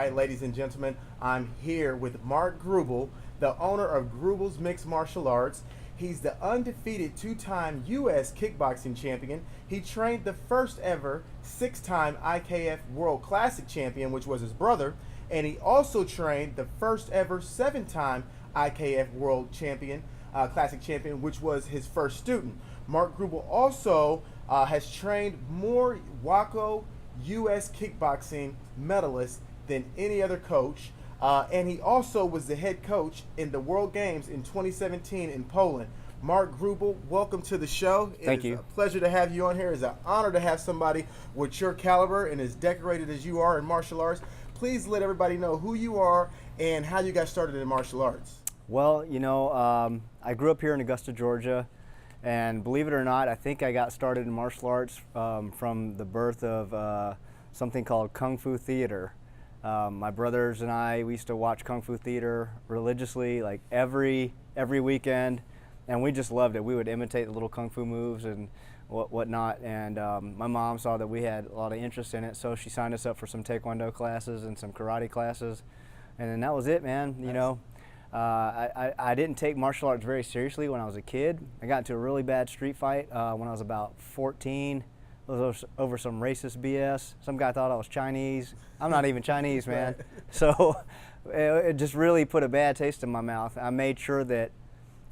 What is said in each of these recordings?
right, ladies and gentlemen, I'm here with Mark Greubel, the owner of Greubel's Mixed Martial Arts. He's the undefeated two-time U.S. kickboxing champion. He trained the first ever six-time IKF World Classic champion, which was his brother, and he also trained the first ever seven-time IKF World Champion, Classic champion, which was his first student. Mark Greubel also has trained more WACO U.S. kickboxing medalists than any other coach. And he also was the head coach in the World Games in 2017 in Poland. Mark Greubel, welcome to the show. Thank you. It's a pleasure to have you on here. It's an honor to have somebody with your caliber and as decorated as you are in martial arts. Please let everybody know who you are and how you got started in martial arts. Well, you know, I grew up here in Augusta, Georgia, and believe it or not, I think I got started in martial arts from the birth of something called Kung Fu Theater. My brothers and I, we used to watch Kung Fu Theater religiously, like every weekend, and we just loved it. We would imitate the little Kung Fu moves and whatnot, and my mom saw that we had a lot of interest in it, so she signed us up for some Taekwondo classes and some karate classes, and then that was it, man. You know, I didn't take martial arts very seriously when I was a kid. I got into a really bad street fight when I was about 14. It was over some racist BS. Some guy thought I was Chinese. I'm not even Chinese, man. So it just really put a bad taste in my mouth. I made sure that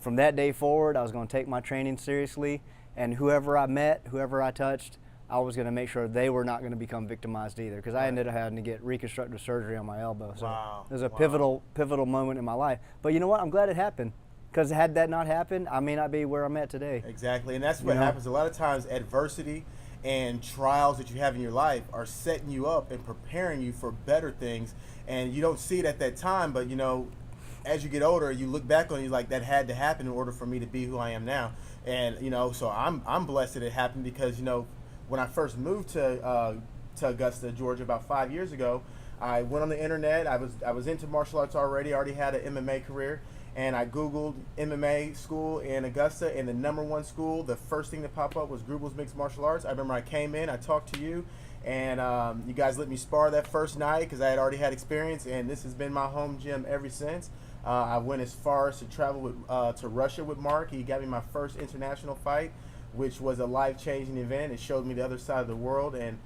from that day forward, I was going to take my training seriously, and whoever I met, whoever I touched, I was going to make sure they were not going to become victimized either, because I ended up having to get reconstructive surgery on my elbow. So it was a pivotal moment in my life. But you know what? I'm glad it happened, because had that not happened, I may not be where I'm at today. Exactly, and that's what happens. A lot of times, adversity and trials that you have in your life are setting you up and preparing you for better things, and you don't see it at that time, but you know, as you get older, you look back on it, like, that had to happen in order for me to be who I am now. And you know, so I'm blessed that it happened, because you know, when I first moved to Augusta, Georgia, about 5 years ago, I went on the internet. I was into martial arts already. I already had an MMA career, and I Googled MMA school in Augusta, and the #1 school, the first thing that popped up was Greubel's Mixed Martial Arts. I remember I came in, I talked to you, and you guys let me spar that first night because I had already had experience, and this has been my home gym ever since. I went as far as to travel to Russia with Mark. He got me my first international fight, which was a life-changing event. It showed me the other side of the world, and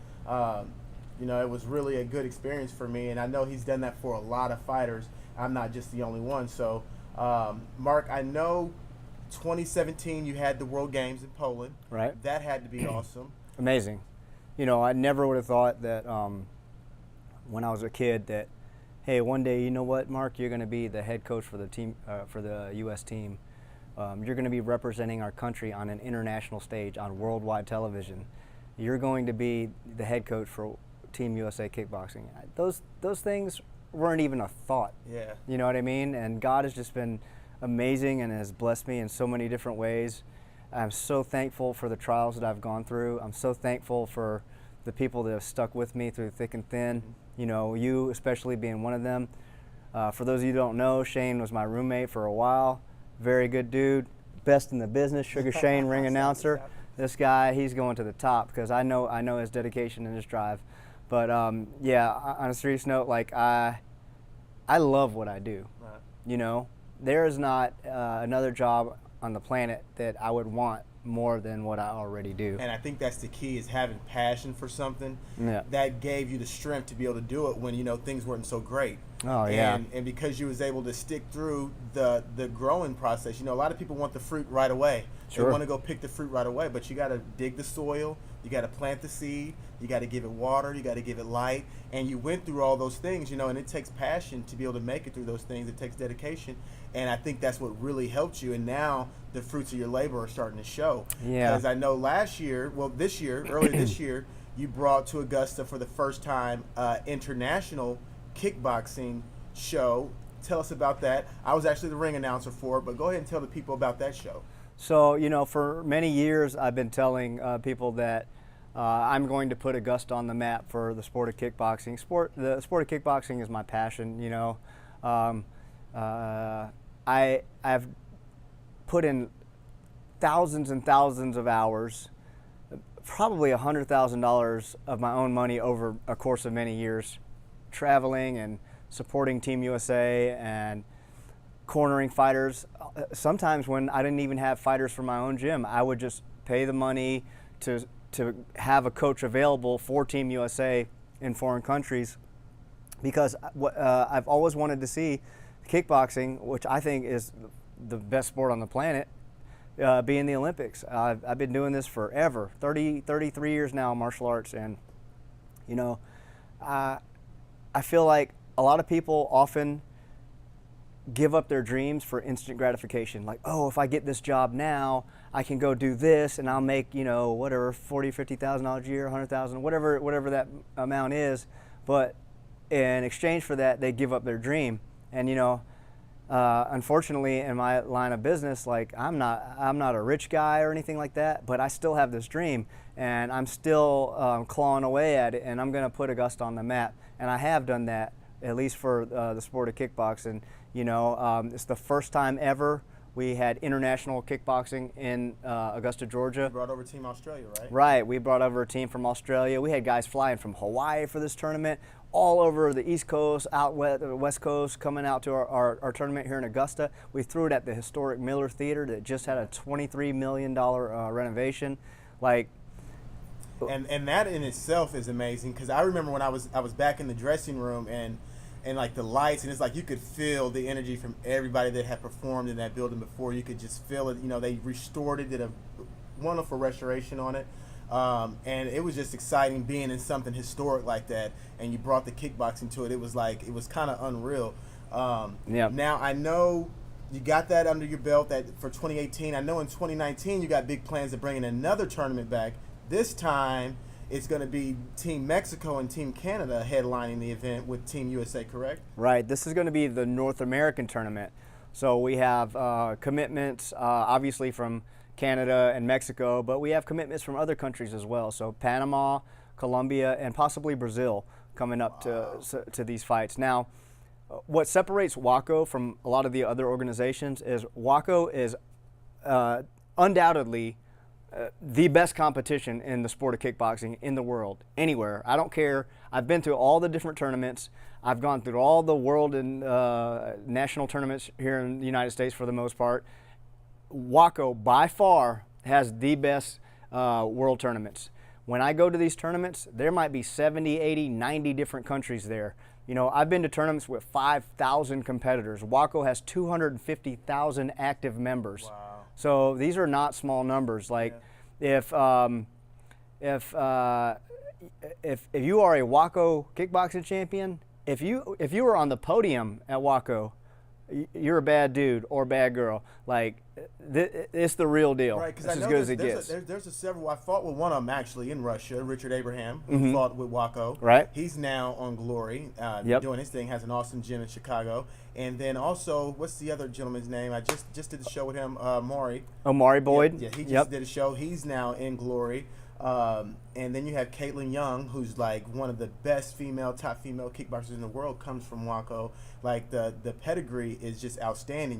you know, it was really a good experience for me, and I know he's done that for a lot of fighters. I'm not just the only one. So Mark, I know 2017 you had the World Games in Poland. Right. That had to be awesome. Amazing. You know, I never would have thought that when I was a kid that, hey, one day, you know what, Mark, you're going to be the head coach for the team, for the U.S. team. You're going to be representing our country on an international stage on worldwide television. You're going to be the head coach for Team USA Kickboxing. Those things weren't even a thought. Yeah. You know what I mean? And God has just been amazing and has blessed me in so many different ways. I'm so thankful for the trials that I've gone through. I'm so thankful for the people that have stuck with me through thick and thin. You know, you especially being one of them. For those of you who don't know, Shane was my roommate for a while. Very good dude, best in the business. Sugar Shane, ring announcer. This guy, he's going to the top because I know his dedication and his drive. But yeah, on a serious note, like I love what I do. Right. You know, there is not another job on the planet that I would want more than what I already do. And I think that's the key, is having passion for something. Yeah. That gave you the strength to be able to do it when, you know, things weren't so great. Oh, yeah. And because you was able to stick through the growing process. You know, a lot of people want the fruit right away. Sure. They want to go pick the fruit right away, but you got to dig the soil, you got to plant the seed, you got to give it water, you got to give it light, and you went through all those things, you know, and it takes passion to be able to make it through those things. It takes dedication, and I think that's what really helped you, and now the fruits of your labor are starting to show. Yeah. Because I know last year, well, this year, earlier this year, you brought to Augusta for the first time international kickboxing show. Tell us about that. I was actually the ring announcer for it, but go ahead and tell the people about that show. So, you know, for many years I've been telling people that I'm going to put Augusta on the map for the sport of kickboxing. The sport of kickboxing is my passion, you know. I've put in thousands and thousands of hours, probably $100,000 of my own money over a course of many years, traveling and supporting Team USA and cornering fighters. Sometimes when I didn't even have fighters for my own gym, I would just pay the money to have a coach available for Team USA in foreign countries, because I've always wanted to see kickboxing, which I think is the best sport on the planet, be in the Olympics. I've been doing this forever, 33 years now in martial arts, and you know, I feel like a lot of people often give up their dreams for instant gratification. Like, oh, if I get this job now, I can go do this and I'll make, you know, whatever, $40,000, $50,000 a year, $100,000, whatever that amount is. But in exchange for that, they give up their dream. And you know, unfortunately, in my line of business, like I'm not a rich guy or anything like that, but I still have this dream, and I'm still clawing away at it, and I'm going to put Augusta on the map. And I have done that, at least for the sport of kickboxing. You know, it's the first time ever we had international kickboxing in Augusta, Georgia. You brought over Team Australia, right? Right. We brought over a team from Australia. We had guys flying from Hawaii for this tournament, all over the East Coast, out West Coast, coming out to our tournament here in Augusta. We threw it at the historic Miller Theater that just had a $23 million renovation. Like, and that in itself is amazing, because I remember when I was back in the dressing room and like the lights, and it's like you could feel the energy from everybody that had performed in that building before. You could just feel it. You know, they restored it, did a wonderful restoration on it, and it was just exciting being in something historic like that. And you brought the kickboxing to it. It was kind of unreal. Yeah. Now I know you got that under your belt that for 2018. I know in 2019 you got big plans of bringing another tournament back. This time it's going to be Team Mexico and Team Canada headlining the event with Team USA, correct? Right. This is going to be the North American tournament. So we have commitments, obviously, from Canada and Mexico, but we have commitments from other countries as well. So Panama, Colombia, and possibly Brazil coming up to these fights. Now, what separates WACO from a lot of the other organizations is WACO is undoubtedly the best competition in the sport of kickboxing in the world, anywhere. I don't care. I've been to all the different tournaments. I've gone through all the world and national tournaments here in the United States for the most part. WACO, by far, has the best world tournaments. When I go to these tournaments, there might be 70, 80, 90 different countries there. You know, I've been to tournaments with 5,000 competitors. WACO has 250,000 active members. Wow. So these are not small numbers. Like, yeah. if you are a WACO kickboxing champion, if you were on the podium at WACO, you're a bad dude or bad girl. Like, it's the real deal. Right, because it's I as know good as it gets. There's several. I fought with one of them actually in Russia, Richard Abraham, who fought with WACO. Right. He's now on Glory, doing his thing. Has an awesome gym in Chicago. And then also, what's the other gentleman's name? I just did the show with him, Maury. Oh, Maury Boyd. Yeah, he just did a show. He's now in Glory. And then you have Caitlin Young, who's like one of the best top female kickboxers in the world, comes from WACO. Like the pedigree is just outstanding.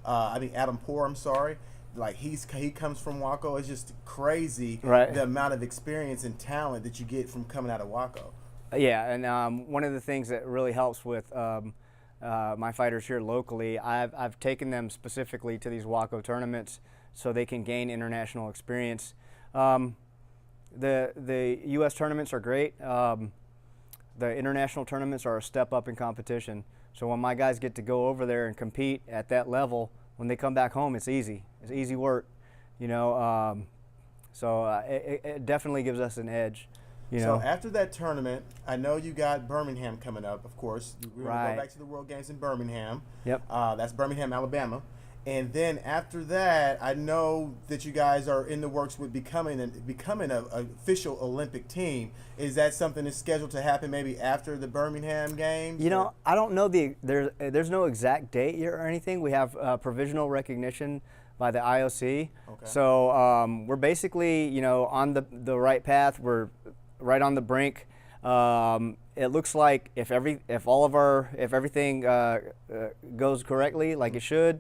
Adam Poor, I'm sorry. Like he comes from WACO. It's just crazy, right, the amount of experience and talent that you get from coming out of WACO. Yeah, and one of the things that really helps with my fighters here locally, I've taken them specifically to these WACO tournaments so they can gain international experience. The U.S. tournaments are great. The international tournaments are a step up in competition. So when my guys get to go over there and compete at that level, when they come back home, it's easy. It's easy work, you know. It definitely gives us an edge, you know. So after that tournament, I know you got Birmingham coming up, of course. We're going to go back to the World Games in Birmingham. Yep. That's Birmingham, Alabama. And then after that, I know that you guys are in the works with becoming an official Olympic team. Is that something that's scheduled to happen maybe after the Birmingham games? You know, I don't know there's no exact date yet or anything. We have provisional recognition by the IOC. Okay. So we're basically, you know, on the right path. We're right on the brink. It looks like if everything goes correctly, like it should,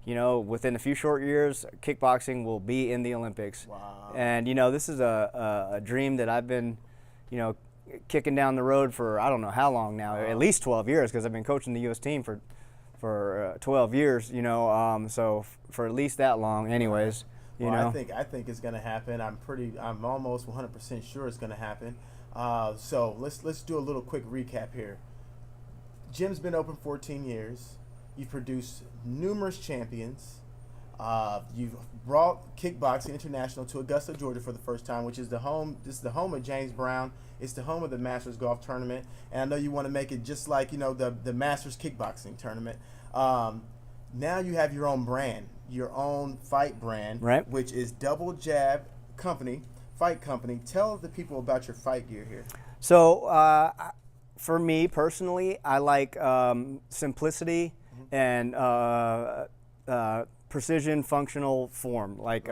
you know, within a few short years, kickboxing will be in the Olympics. Wow. And, you know, this is a dream that I've been, you know, kicking down the road for I don't know how long now, at least 12 years, because I've been coaching the U.S. team for 12 years. So for at least that long, anyways. You know. I think it's going to happen. I'm almost 100% sure it's going to happen. So let's do a little quick recap here. Gym's been open 14 years. You've produced numerous champions. You've brought Kickboxing International to Augusta, Georgia for the first time, which is the home. This is the home of James Brown. It's the home of the Masters Golf Tournament, and I know you want to make it just like the Masters Kickboxing Tournament. Now you have your own brand, your own fight brand, right? Which is Double Jab Company, Fight Company. Tell the people about your fight gear here. So for me personally, I like simplicity and precision functional form. Like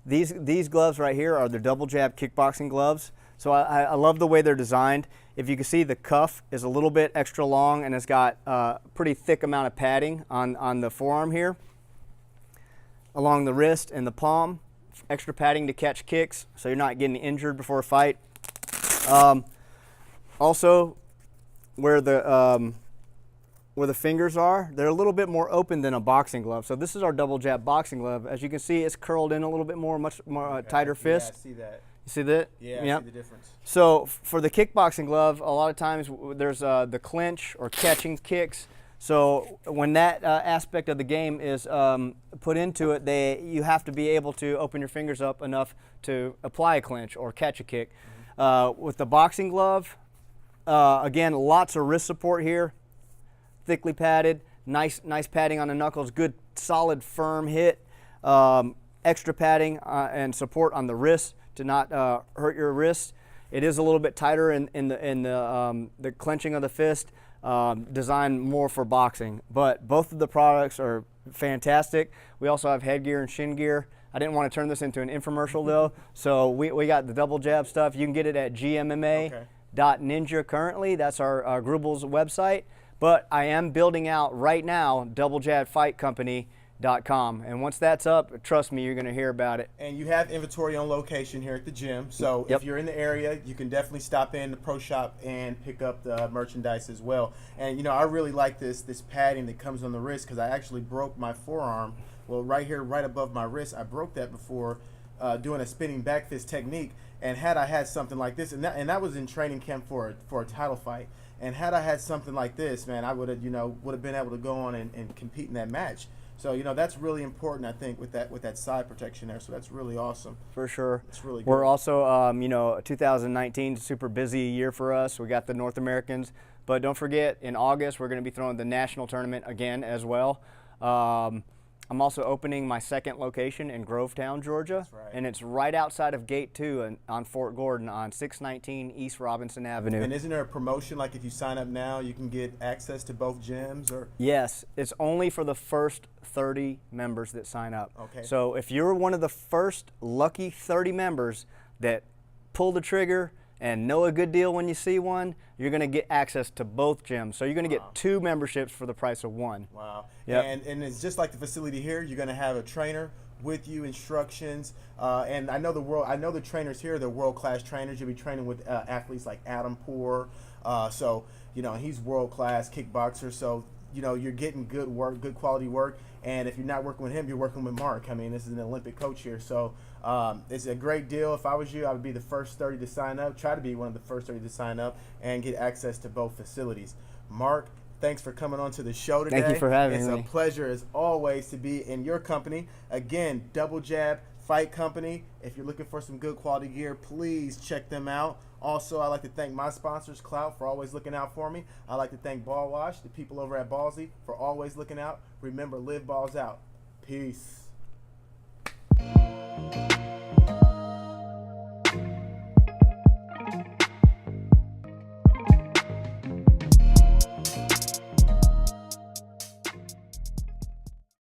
these gloves right here are the Double Jab kickboxing gloves. So I love the way they're designed. If you can see, the cuff is a little bit extra long and it's got a pretty thick amount of padding on the forearm here, along the wrist and the palm. Extra padding to catch kicks, so you're not getting injured before a fight. Also, where the fingers are, they're a little bit more open than a boxing glove. So this is our Double Jab boxing glove. As you can see, it's curled in a little bit more, much more tighter fist. Yeah, I see that. You see that? Yeah, Yep. I see the difference. So for the kickboxing glove, a lot of times there's the clinch or catching kicks. So when that aspect of the game is put into it, you have to be able to open your fingers up enough to apply a clinch or catch a kick. With the boxing glove, again, lots of wrist support here, thickly padded, nice padding on the knuckles, good solid firm hit, extra padding and support on the wrist to not hurt your wrist. It is a little bit tighter in the clenching of the fist. Designed more for boxing, but both of the products are fantastic. We also have headgear and shin gear. I didn't want to turn this into an infomercial though, so we got the Double Jab stuff. You can get it at gmma.ninja currently. That's our Greubel's website, but I am building out right now doublejabfightcompany.com, and once that's up, trust me, you're going to hear about it. And you have inventory on location here at the gym, so if you're in the area, you can definitely stop in the pro shop and pick up the merchandise as well. And I really like this padding that comes on the wrist, because I actually broke my forearm. Well, right here, right above my wrist, I broke that before doing a spinning back fist technique. And had I had something like this, and that was in training camp for a title fight, and had I had something like this, man, I would have been able to go on and compete in that match. So that's really important, I think, with that side protection there. So that's really awesome. For sure. It's really good. We're also 2019 super busy year for us. We got the North Americans, but don't forget, in August we're going to be throwing the national tournament again as well. I'm also opening my second location in Grovetown, Georgia. That's right. And it's right outside of Gate 2 on Fort Gordon on 619 East Robinson Avenue. And isn't there a promotion, like if you sign up now, you can get access to both gyms? Or Yes, it's only for the first 30 members that sign up. Okay. So if you're one of the first lucky 30 members that pull the trigger and know a good deal when you see one, you're going to get access to both gyms. So you're going to get 2 memberships for the price of 1. Wow. Yep. And it's just like the facility here. You're going to have a trainer with you, instructions, and I know the trainers here, they're world-class trainers. You'll be training with athletes like Adam Poor, so he's world-class kickboxer. So you're getting good work, good quality work. And if you're not working with him, you're working with Mark. I mean, this is an Olympic coach here, so it's a great deal. If I was you, I would be the first 30 to sign up. Try to be one of the first 30 to sign up and get access to both facilities. Mark, thanks for coming on to the show today. Thank you for having me. It's a pleasure, as always, to be in your company. Again, Double Jab Fight Company. If you're looking for some good quality gear, please check them out. Also, I'd like to thank my sponsors, Clout, for always looking out for me. I'd like to thank Ball Wash, the people over at Ballsy, for always looking out. Remember, live balls out. Peace.